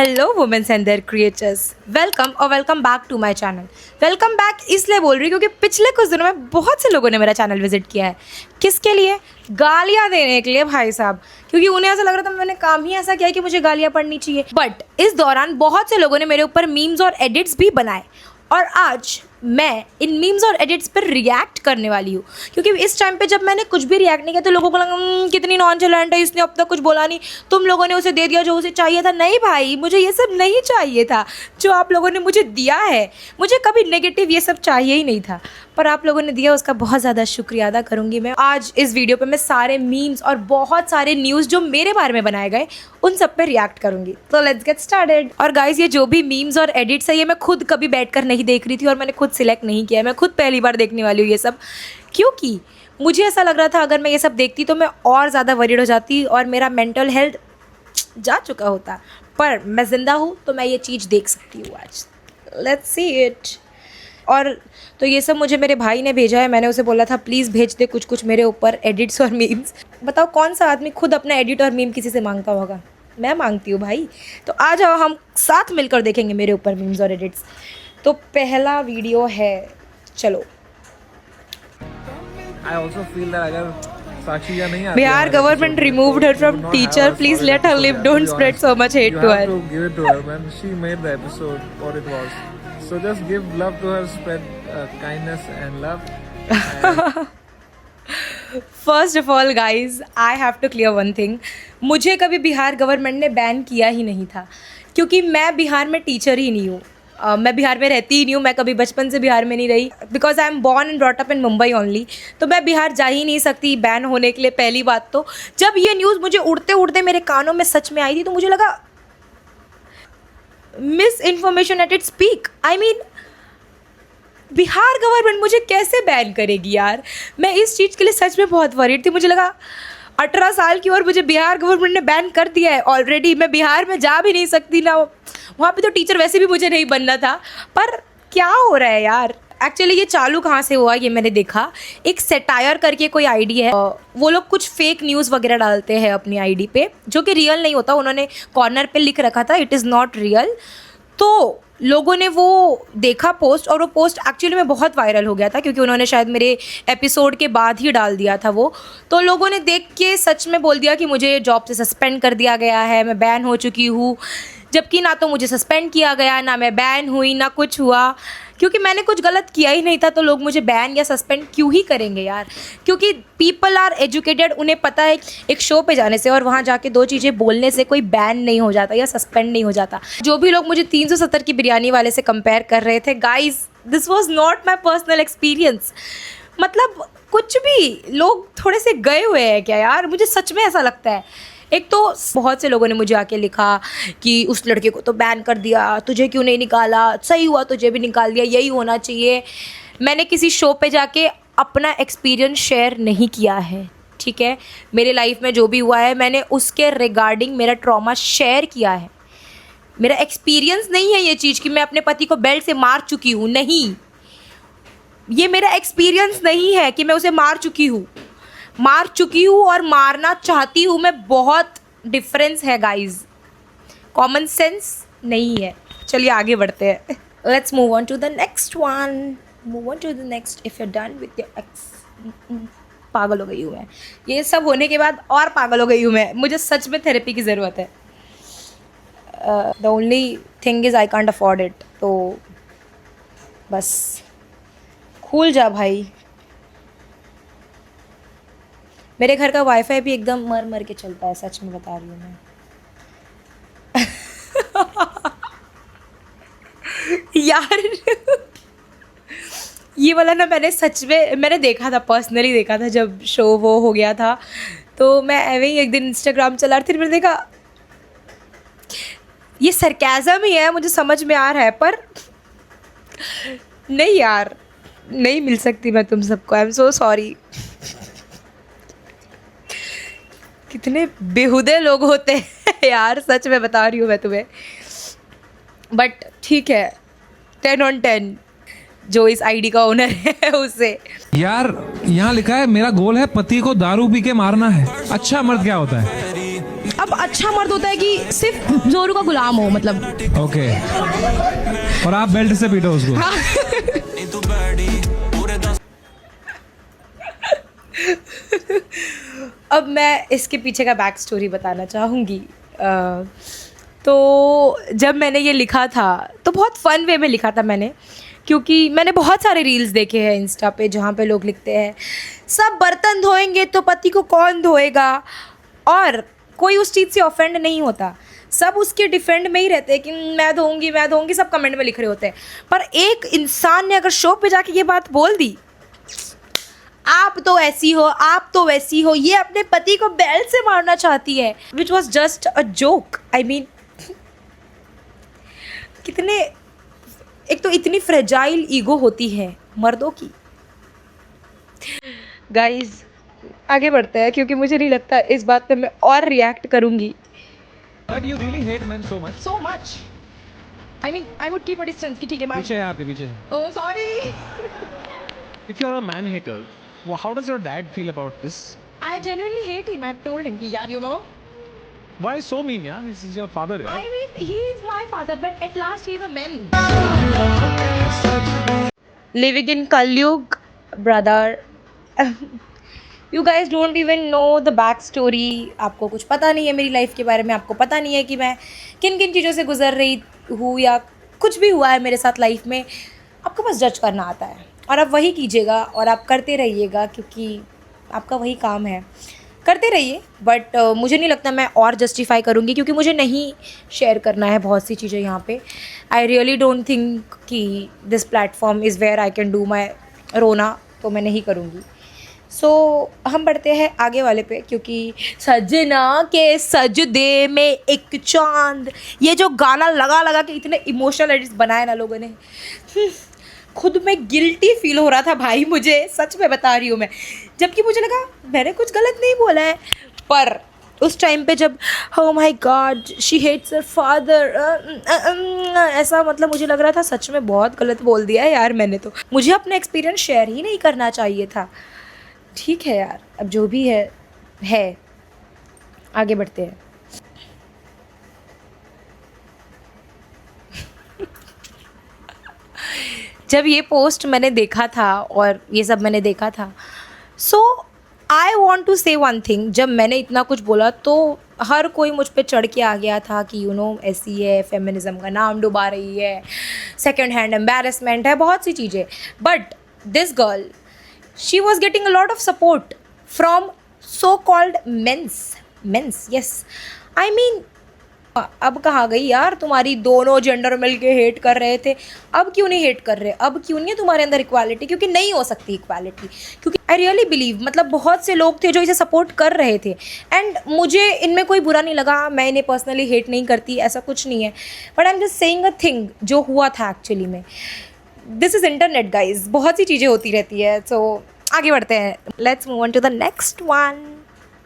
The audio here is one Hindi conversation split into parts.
Hello women's and their creators, welcome back to my channel. Welcome back इसलिए बोल रही हूँ क्योंकि पिछले कुछ दिनों में बहुत से लोगों ने मेरा चैनल विजिट किया है। किसके लिए? गालियाँ देने के लिए भाई साहब, क्योंकि उन्हें ऐसा लग रहा था मैंने काम ही ऐसा किया है कि मुझे गालियाँ पड़नी चाहिए। बट इस दौरान बहुत से लोगों ने मेरे ऊपर मीम्स और एडिट्स भी बनाए और आज मैं इन मीम्स और एडिट्स पर रिएक्ट करने वाली हूँ, क्योंकि इस टाइम पे जब मैंने कुछ भी रिएक्ट नहीं किया तो लोगों को लगा कितनी नॉनचेलेंट है, इसने अब तक कुछ बोला नहीं, तुम लोगों ने उसे दे दिया जो उसे चाहिए था। नहीं भाई, मुझे ये सब नहीं चाहिए था जो आप लोगों ने मुझे दिया है। मुझे कभी नेगेटिव ये सब चाहिए ही नहीं था, पर आप लोगों ने दिया उसका बहुत ज़्यादा शुक्रिया अदा करूँगी मैं। आज इस वीडियो पर मैं सारे मीम्स और बहुत सारे न्यूज़ जो मेरे बारे में बनाए गए उन सब पे रिएक्ट करूँगी। तो लेट्स गेट स्टार्टेड। और गाइज, ये जो भी मीम्स और एडिट्स है ये मैं खुद कभी बैठकर नहीं देख रही थी और मैंने खुद सिलेक्ट नहीं किया है। मैं खुद पहली बार देखने वाली हूँ ये सब, क्योंकि मुझे ऐसा लग रहा था अगर मैं ये सब देखती तो मैं और ज़्यादा वरीड हो जाती और मेरा मेंटल हेल्थ जा चुका होता। पर मैं ज़िंदा हूँ तो मैं ये चीज़ देख सकती हूँ आज। Let's see it. और तो ये सब मुझे मेरे भाई ने भेजा है। मैंने उसे बोला था प्लीज़ भेज दे कुछ कुछ मेरे ऊपर एडिट्स और मीम्स। बताओ कौन सा आदमी खुद अपना एडिट और मीम किसी से मांगता होगा? मैं मांगती हूँ भाई। तो आ जाओ, हम साथ मिलकर देखेंगे मेरे ऊपर मीम्स और एडिट्स। तो पहला वीडियो है, चलो। I also feel that अगर साक्षी या नहीं आती Bihar government removed her from teacher. Please let her live. Don't spread so much hate to her. You have to give it to her, man. She made the episode what it was. So just give love to her, spread kindness and love. First of all guys, I have to clear one thing. मुझे कभी बिहार गवर्नमेंट ने बैन किया ही नहीं था, क्योंकि मैं बिहार में टीचर ही नहीं हूँ। मैं बिहार में रहती ही नहीं हूँ। मैं कभी बचपन से बिहार में नहीं रही, because I am born and brought up in Mumbai only. तो मैं बिहार जा ही नहीं सकती बैन होने के लिए। पहली बात तो जब ये न्यूज़ मुझे उड़ते उड़ते मेरे कानों में सच में आई थी तो मुझे लगा miss information at its peak. I mean, Bihar government मुझे कैसे बैन करेगी यार? मैं इस चीज़ के लिए सच में बहुत वरीड थी। मुझे लगा 18 साल की और मुझे बिहार गवर्नमेंट ने बैन कर दिया है ऑलरेडी। मैं बिहार में जा भी नहीं सकती ना, वहाँ पे तो टीचर वैसे भी मुझे नहीं बनना था। पर क्या हो रहा है यार? एक्चुअली ये चालू कहाँ से हुआ ये मैंने देखा। एक सेटायर करके कोई आईडी है, वो लोग कुछ फेक न्यूज़ वगैरह डालते हैं अपनी आईडी पे, जो कि रियल नहीं होता। उन्होंने कॉर्नर पे लिख रखा था इट इज़ नॉट रियल। तो लोगों ने वो देखा पोस्ट, और वो पोस्ट एक्चुअली में बहुत वायरल हो गया था, क्योंकि उन्होंने शायद मेरे एपिसोड के बाद ही डाल दिया था वो। तो लोगों ने देख के सच में बोल दिया कि मुझे जॉब से सस्पेंड कर दिया गया है, मैं बैन हो चुकी हूँ। जबकि ना तो मुझे सस्पेंड किया गया, ना मैं बैन हुई, ना कुछ हुआ, क्योंकि मैंने कुछ गलत किया ही नहीं था। तो लोग मुझे बैन या सस्पेंड क्यों ही करेंगे यार? क्योंकि पीपल आर एजुकेटेड, उन्हें पता है एक शो पे जाने से और वहाँ जाके दो चीज़ें बोलने से कोई बैन नहीं हो जाता या सस्पेंड नहीं हो जाता। जो भी लोग मुझे 370 की बिरयानी वाले से कंपेयर कर रहे थे, guys this was not my personal experience. मतलब कुछ भी लोग थोड़े से गए हुए हैं क्या यार? मुझे सच में ऐसा लगता है। एक तो बहुत से लोगों ने मुझे आके लिखा कि उस लड़के को तो बैन कर दिया, तुझे क्यों नहीं निकाला? सही हुआ तुझे भी निकाल दिया, यही होना चाहिए। मैंने किसी शो पे जाके अपना एक्सपीरियंस शेयर नहीं किया है, ठीक है? मेरे लाइफ में जो भी हुआ है मैंने उसके रिगार्डिंग मेरा ट्रॉमा शेयर किया है। मेरा एक्सपीरियंस नहीं है ये चीज़ कि मैं अपने पति को बेल्ट से मार चुकी हूँ। नहीं, ये मेरा एक्सपीरियंस नहीं है कि मैं उसे मार चुकी हूँ और मारना चाहती हूँ मैं। बहुत डिफरेंस है गाइज, कॉमन सेंस नहीं है। चलिए आगे बढ़ते हैं। Let's move on to the next one. If you done with your ex. पागल हो गई हूँ मैं, ये सब होने के बाद और पागल हो गई हूँ मैं। मुझे सच में थेरेपी की ज़रूरत है। The only thing is I can't afford it. तो बस खुल जा भाई। मेरे घर का वाईफाई भी एकदम मर मर के चलता है, सच में बता रही हूँ मैं। यार ये वाला ना मैंने देखा था, पर्सनली देखा था जब शो वो हो गया था। तो मैं ऐसे ही एक दिन इंस्टाग्राम चला रही थी, मैंने देखा ये सरकाज़म ही है, मुझे समझ में आ रहा है, पर नहीं यार, नहीं मिल सकती मैं तुम सबको। I am so sorry. कितने बेहुदे लोग होते हैं यार, सच में बता रही हूँ मैं तुम्हें। बट ठीक है, 10 on 10 जो इस आईडी का ओनर है उससे। यार यहाँ लिखा है मेरा गोल है पति को दारू पी के मारना है। अच्छा मर्द क्या होता है? अब मतलब अच्छा मर्द होता है कि सिर्फ जोरू का गुलाम हो, मतलब। ओके, और आप बेल्ट से पीटो उसको। अब मैं इसके पीछे का बैक स्टोरी बताना चाहूँगी। तो जब मैंने ये लिखा था तो बहुत फ़न वे में लिखा था मैंने, क्योंकि मैंने बहुत सारे रील्स देखे हैं इंस्टा पे जहाँ पे लोग लिखते हैं सब बर्तन धोएंगे तो पति को कौन धोएगा, और कोई उस चीज़ से ऑफेंड नहीं होता, सब उसके डिफेंड में ही रहते हैं कि मैं धोऊंगी, सब कमेंट में लिख रहे होते हैं। पर एक इंसान ने अगर शो पे जाके ये बात बोल दी, आप तो ऐसी हो, आप तो वैसी हो, ये अपने पति को बेल्ट से मारना चाहती है, which was just a joke. I mean कितने, एक तो इतनी फ्रेजाइल ईगो होती है मर्दों की। गाइज आगे बढ़ते हैं, क्योंकि मुझे नहीं लगता इस बात पे मैं और रिएक्ट करूंगी। But you really hate men so much. So much. I mean, I would keep a distance कि ठीक है मैं। पीछे है आपके पीछे। Oh sorry. If you are a man hater, well, how does your dad feel about this? I genuinely hate him. I've told him कि यार, you know. Why so mean, yeah? This is your father, I yeah? mean, he is my father, but at last he's a man. Living in Kalyug, brother. You guys don't even know the back story. आपको कुछ पता नहीं है मेरी लाइफ के बारे में, आपको पता नहीं है कि मैं किन किन चीज़ों से गुजर रही हूँ या कुछ भी हुआ है मेरे साथ लाइफ में। आपको बस जज करना आता है और आप वही कीजिएगा और आप करते रहिएगा, क्योंकि आपका वही काम है, करते रहिए। बट मुझे नहीं लगता मैं और जस्टिफाई करूँगी, क्योंकि मुझे नहीं शेयर करना है बहुत सी चीज़ें यहाँ पे। आई रियली डोंट थिंक कि this platform is where I can do my रोना, तो मैं नहीं करूँगी। सो हम बढ़ते हैं आगे वाले पे, क्योंकि सजना के सजदे में एक चांद, ये जो गाना लगा लगा के इतने इमोशनल एडिट्स बनाए ना लोगों ने, खुद में गिल्टी फील हो रहा था भाई मुझे, सच में बता रही हूँ मैं। जबकि मुझे लगा मैंने कुछ गलत नहीं बोला है, पर उस टाइम पे जब oh my God she hates her father ऐसा, मतलब मुझे लग रहा था सच में बहुत गलत बोल दिया है यार मैंने, तो मुझे अपना एक्सपीरियंस शेयर ही नहीं करना चाहिए था। ठीक है यार, अब जो भी है, आगे बढ़ते हैं। जब ये पोस्ट मैंने देखा था और ये सब मैंने देखा था, सो आई वॉन्ट टू से वन थिंग। जब मैंने इतना कुछ बोला तो हर कोई मुझ पे चढ़ के आ गया था कि यू नो ऐसी है, फेमिनिज्म का नाम डुबा रही है, सेकेंड हैंड एम्बेरसमेंट है, बहुत सी चीज़ें। But this girl, she was getting a lot of support from so-called men's, yes. I mean, अब कहाँ गई यार तुम्हारी, दोनों जेंडर मिल के हेट कर रहे थे, अब क्यों नहीं हेट कर रहे, अब क्यों नहीं है तुम्हारे अंदर इक्वालिटी? क्योंकि नहीं हो सकती इक्वालिटी, क्योंकि आई रियली बिलीव, मतलब बहुत से लोग थे जो इसे सपोर्ट कर रहे थे, एंड मुझे इनमें कोई बुरा नहीं लगा, मैं इन्हें पर्सनली हेट नहीं करती, ऐसा कुछ नहीं है। But I am just saying a thing जो हुआ था एक्चुअली में। दिस इज़ इंटरनेट गाइज, बहुत सी चीज़ें होती रहती है। सो आगे बढ़ते हैं, let's move on to the next one.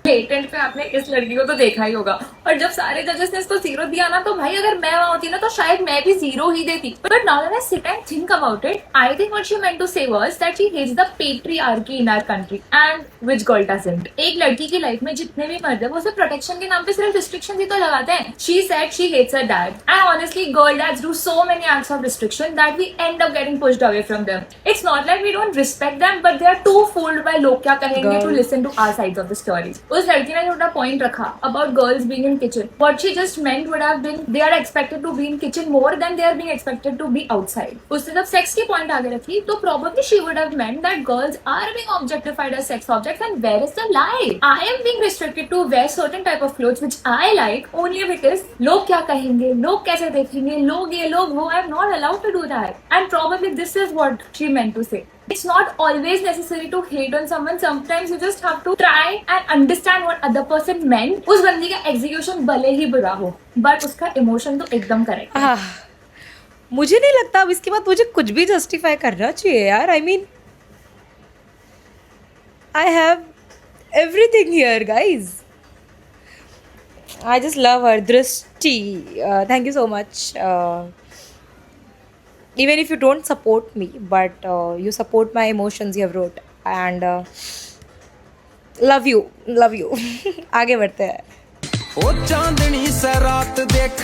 Patent पे आपने इस लड़की को तो देखा ही होगा, और जब सारे जजेस ने इसको 0 दिया ना, तो भाई अगर मैं वहां होती ना तो शायद मैं भी 0 ही देती। But now that I sit and think about it, I think what she meant to say was that she hates the patriarchy in our country, and which girl doesn't. एक लड़की की लाइफ में जितने भी मर्द है वो सिर्फ प्रोटेक्शन के नाम पे सिर्फ रिस्ट्रिक्शन ही तो लगाते हैं। She said she hates her dad, and honestly girl dads do so many acts of restriction that we end up getting pushed away from them. It's not like we don't respect them, but they are too fooled by लोग क्या कहेंगे to listen to our sides of the stories. उस लड़की ने थोड़ा point रखा about girls being in kitchen. What she just meant would have been they are expected to be in kitchen more than they are being expected to be outside. उसने जब sex की point आगे रखी तो probably she would have meant that girls are being objectified as sex objects, and where is the lie? I am being restricted to wear certain type of clothes which I like only because लोग क्या कहेंगे, लोग कैसे देखेंगे, लोग ये लोग वो। I am not allowed to do that, and probably this is what she meant to say. It's not always necessary to hate on someone. Sometimes you just have to try and understand what other person meant. उस बंदी का execution भले ही बुरा हो, but उसका emotion तो एकदम करेक्ट है। मुझे नहीं लगता अब इसके बाद मुझे कुछ भी जस्टिफाई करना चाहिए यार। I mean I have everything here guys. I just love हर। दृष्टि, thank you so much. Even if you don't support me, but you support my emotions, you have wrote, and love you. आगे बढ़ते हैं. ओ चांदनी से रात देख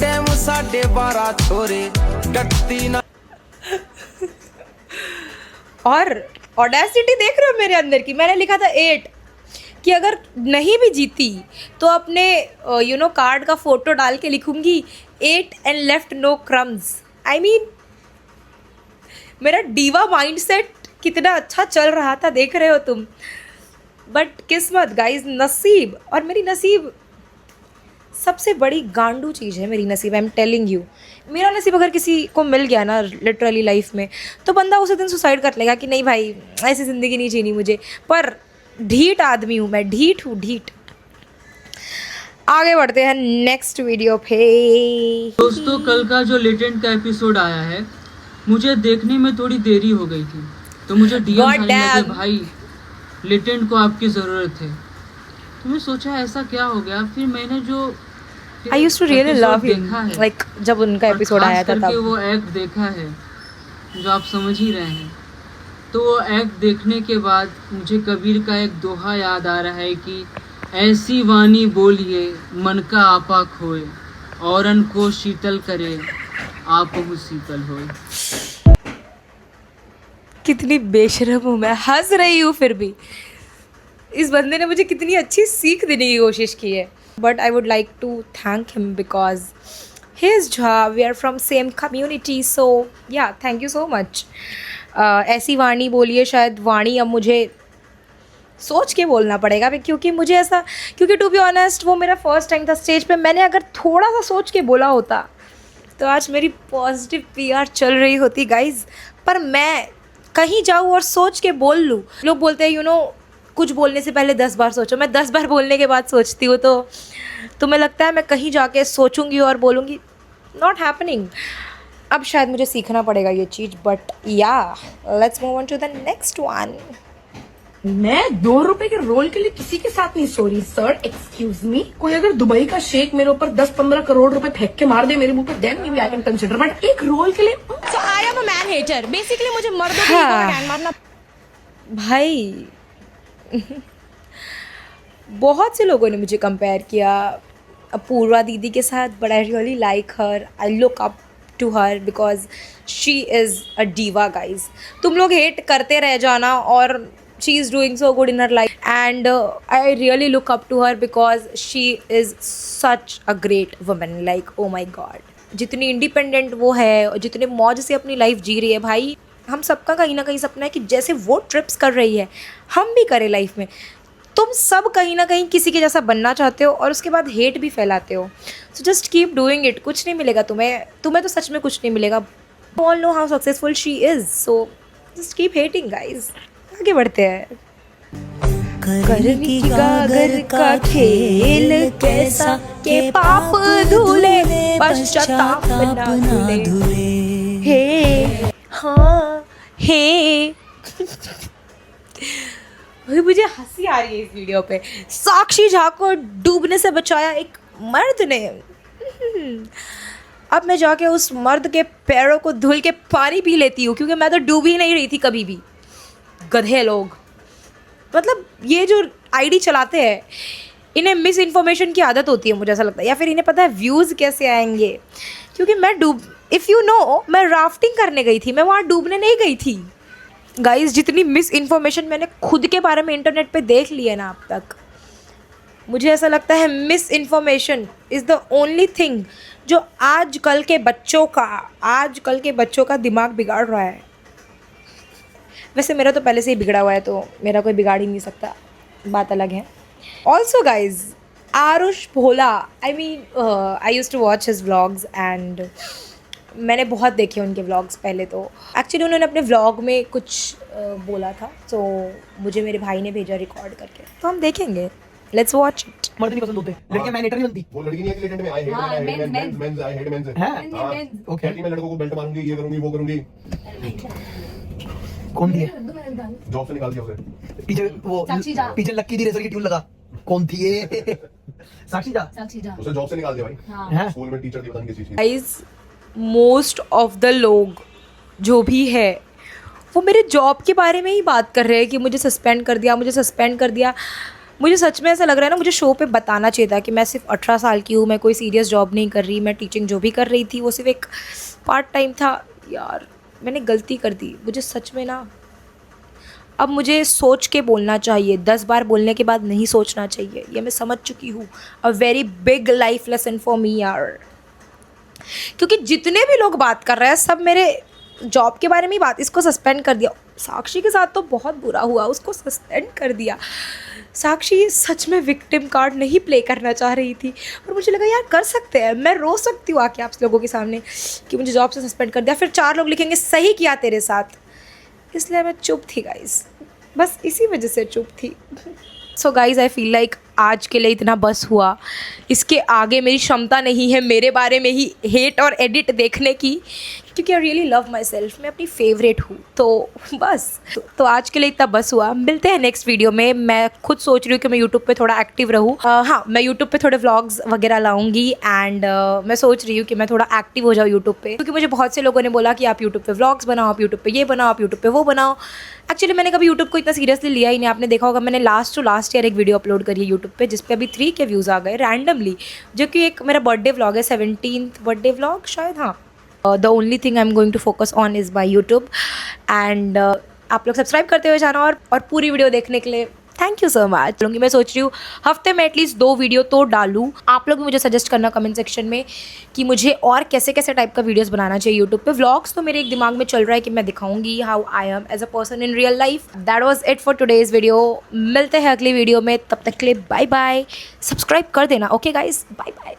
टाइम 12:30 छोरे टकती ना। और ऑडेसिटी देख रहे हो मेरे अंदर की, मैंने लिखा था 8 कि अगर नहीं भी जीती तो अपने कार्ड का फोटो डाल के लिखूंगी 8 and left no crumbs. I mean मेरा डीवा माइंडसेट कितना अच्छा चल रहा था, देख रहे हो तुम। बट किस्मत गाइस, नसीब, और मेरी नसीब सबसे बड़ी गांडू चीज़ है। मेरी नसीब, आई एम टेलिंग यू, मेरा नसीब अगर किसी को मिल गया ना लिटरली लाइफ में, तो बंदा उसी दिन सुसाइड कर लेगा कि नहीं भाई ऐसी ज़िंदगी नहीं जीनी मुझे। पर ढीठ आदमी हूँ मैं, ढीठ हूँ, ढीठ। आगे बढ़ते हैं नेक्स्ट वीडियो पे। दोस्तों, कल का जो लेटेंट का एपिसोड आया है, मुझे देखने में थोड़ी देरी हो गई थी, तो मुझे डीएम आने लगे, भाई लेटेंट को आपकी ज़रूरत है। तो मैं सोचा ऐसा क्या हो गया, फिर मैंने जो I used to really love him, like जब उनका एपिसोड आया था तब वो एक्ट देखा है जो आप समझ ही रहे हैं। तो वो एक्ट देखने के बाद मुझे कबीर का एक दोहा याद आ रहा है कि ऐसी वाणी बोलिए मन का आपा खोए, औरन को शीतल करे आप शीतल होए। कितनी बेशरम हूँ मैं, हंस रही हूँ फिर भी। इस बंदे ने मुझे कितनी अच्छी सीख देने की कोशिश की है। But I would like to thank him because he is Jha, we are from same community, so ya thank you so much. ऐसी वाणी बोलिए, शायद वाणी अब मुझे सोच के बोलना पड़ेगा, क्योंकि मुझे ऐसा, क्योंकि टू बी ऑनेस्ट वो मेरा फर्स्ट टाइम था स्टेज पे। मैंने अगर थोड़ा सा सोच के बोला होता तो आज मेरी पॉजिटिव PR चल रही होती गाइज। पर मैं कहीं जाऊँ और सोच के बोल लूँ, लोग बोलते हैं कुछ बोलने से पहले 10 बार सोचो। मैं 10 बार बोलने के बाद सोचती हूँ, तो तुम्हें लगता है मैं कहीं जाके सोचूंगी और बोलूँगी, नॉट हैपनिंग। अब शायद मुझे सीखना पड़ेगा ये चीज़, but yeah let's move on to the next one. मैं 2 रुपए के रोल के लिए किसी के साथ नहीं सो रही सर, एक्सक्यूज मी। कोई अगर दुबई का शेख मेरे ऊपर 10-15 करोड़ रुपए फेंक के मार दे मेरे मुंह पे, then may be I can consider, but एक रोल के लिए so I am a man hater. Basically मुझे मर्दों को गैंग मारना भाई। बहुत से लोगों ने मुझे कंपेयर किया अपूर्वा दीदी के साथ, but I really like her, I look up to her because she is a diva guys. तुम लोग हेट करते रह जाना, और she is doing so good in her life, and I really look up to her because she is such a great woman, like oh my god, जितनी इंडिपेंडेंट वो है और जितने मौज से अपनी लाइफ जी रही है भाई। हम सबका कहीं ना कहीं सपना है कि जैसे वो ट्रिप्स कर रही है हम भी करें लाइफ में। तुम सब कहीं ना कहीं किसी के जैसा बनना चाहते हो और उसके बाद हेट भी फैलाते हो, so just keep doing it. कुछ नहीं मिलेगा तुम्हें तो सच में कुछ नहीं मिलेगा। All know how successful she is, so just keep hating guys. आगे बढ़ते हैं। करनी की गागर का खेल कैसा के पाप धुले पश्चाताप ना धुले। हे हाँ हे मुझे हंसी आ रही है इस वीडियो पे। साक्षी झा को डूबने से बचाया एक मर्द ने। अब मैं जाके उस मर्द के पैरों को धुल के पानी पी लेती हूँ, क्योंकि मैं तो डूब ही नहीं रही थी कभी भी। गधे लोग, मतलब ये जो आईडी चलाते हैं इन्हें मिस इन्फॉर्मेशन की आदत होती है, मुझे ऐसा लगता है, या फिर इन्हें पता है व्यूज़ कैसे आएंगे। क्योंकि मैं इफ़ यू नो मैं राफ्टिंग करने गई थी, मैं वहाँ डूबने नहीं गई थी गाइस। जितनी मिस इन्फॉर्मेशन मैंने खुद के बारे में इंटरनेट पे देख ली है ना अब तक, मुझे ऐसा लगता है miss information is the only thing जो आजकल के बच्चों का दिमाग बिगाड़ रहा है। वैसे मेरा तो पहले से ही बिगड़ा हुआ है, तो मेरा कोई बिगाड़ ही नहीं सकता, बात अलग है। Also guys, Aarush Bhola, I use to watch his vlogs and मैंने बहुत देखे उनके व्लॉग्स पहले। तो एक्चुअली उन्होंने अपने व्लॉग में कुछ बोला था, तो मुझे मेरे भाई ने भेजा रिकॉर्ड करके, तो हम देखेंगे। Let's watch it. मर्द नहीं पसंद होते, लड़कियां मैन हेटर नहीं बनती। वो लड़की नहीं है कि लेटेंट में I hate men's I hate men's हैं? ओके, मैं लड़कों को बेल्ट मारूंगी, ये करूंगी, वो करूंगी। कौन दिए? जॉब से निकाल दिया उसे। पीछे लक्की दी रेसर की ट्यून लगा। कौन थी ये? साक्षी झा। उसे जॉब से निकाल दिया भाई। स्कूल में टीचर थी, पता नहीं किस चीज की। गाइस, मोस्ट ऑफ द लोग जो भी है वो मेरे जॉब के बारे में ही बात कर रहे हैं कि मुझे सस्पेंड कर दिया। मुझे सच में ऐसा लग रहा है ना, मुझे शो पे बताना चाहिए था कि मैं सिर्फ 18 साल की हूँ, मैं कोई सीरियस जॉब नहीं कर रही, मैं टीचिंग जो भी कर रही थी वो सिर्फ एक पार्ट टाइम था। यार मैंने गलती कर दी, मुझे सच में ना अब मुझे सोच के बोलना चाहिए, 10 बार बोलने के बाद नहीं सोचना चाहिए, ये मैं समझ चुकी हूँ। A very big life lesson for me यार, क्योंकि जितने भी लोग बात कर रहे हैं सब मेरे जॉब के बारे में ही बात। इसको सस्पेंड कर दिया, साक्षी के साथ तो बहुत बुरा हुआ, उसको सस्पेंड कर दिया। साक्षी सच में विक्टिम कार्ड नहीं प्ले करना चाह रही थी, और मुझे लगा यार कर सकते हैं, मैं रो सकती हूँ आके आप लोगों के सामने कि मुझे जॉब से सस्पेंड कर दिया, फिर 4 लोग लिखेंगे सही किया तेरे साथ, इसलिए मैं चुप थी गाइस, बस इसी वजह से चुप थी। So guys I feel like आज के लिए इतना बस हुआ, इसके आगे मेरी क्षमता नहीं है मेरे बारे में ही हेट और एडिट देखने की, क्योंकि I really love my self, मैं अपनी फेवरेट हूँ। तो बस तो आज के लिए इतना बस हुआ, मिलते हैं नेक्स्ट वीडियो में। मैं खुद सोच रही हूँ कि मैं यूट्यूब पे थोड़ा एक्टिव रहूँ। हाँ, मैं यूट्यूब पे थोड़े व्लॉग्स वगैरह लाऊंगी, एंड मैं सोच रही हूँ कि मैं थोड़ा एक्टिव हो जाऊँ यूट्यूब पे, क्योंकि मुझे बहुत से लोगों ने बोला कि आप यूट्यूब पे व्लॉग्स बनाओ, आप यूट्यूब पे ये बनाओ, आप यूट्यूब पे वो बनाओ। एक्चुअली मैंने कभी यूट्यूब को इतना सीरियसली लिया ही नहीं। आपने देखा होगा मैंने लास्ट ईयर एक वीडियो अपलोड करी है यूट्यूब पे, जिस पे अभी 3 के व्यूज़ आ गए रैंडमली, जो कि एक मेरा बर्थडे व्लॉग है, 17th बर्थडे व्लॉग शायद। हाँ, the only thing I am going to focus on is by YouTube. And आप लोग सब्सक्राइब करते हुए जाना, और पूरी वीडियो देखने के लिए थैंक यू सो मच। मैं सोच रही हूँ हफ्ते में एटलीस्ट 2 वीडियो तो डालूँ। आप लोग भी मुझे सजेस्ट करना कमेंट सेक्शन में कि मुझे और कैसे कैसे टाइप का वीडियोस बनाना चाहिए यूट्यूब पे। व्लॉग्स तो मेरे एक दिमाग में चल रहा है कि मैं दिखाऊंगी how I am as a person in real life. That was it for today's video. मिलते हैं अगली वीडियो में, तब तक के लिए बाय बाय। सब्सक्राइब कर देना, ओके गाइज, बाय बाय।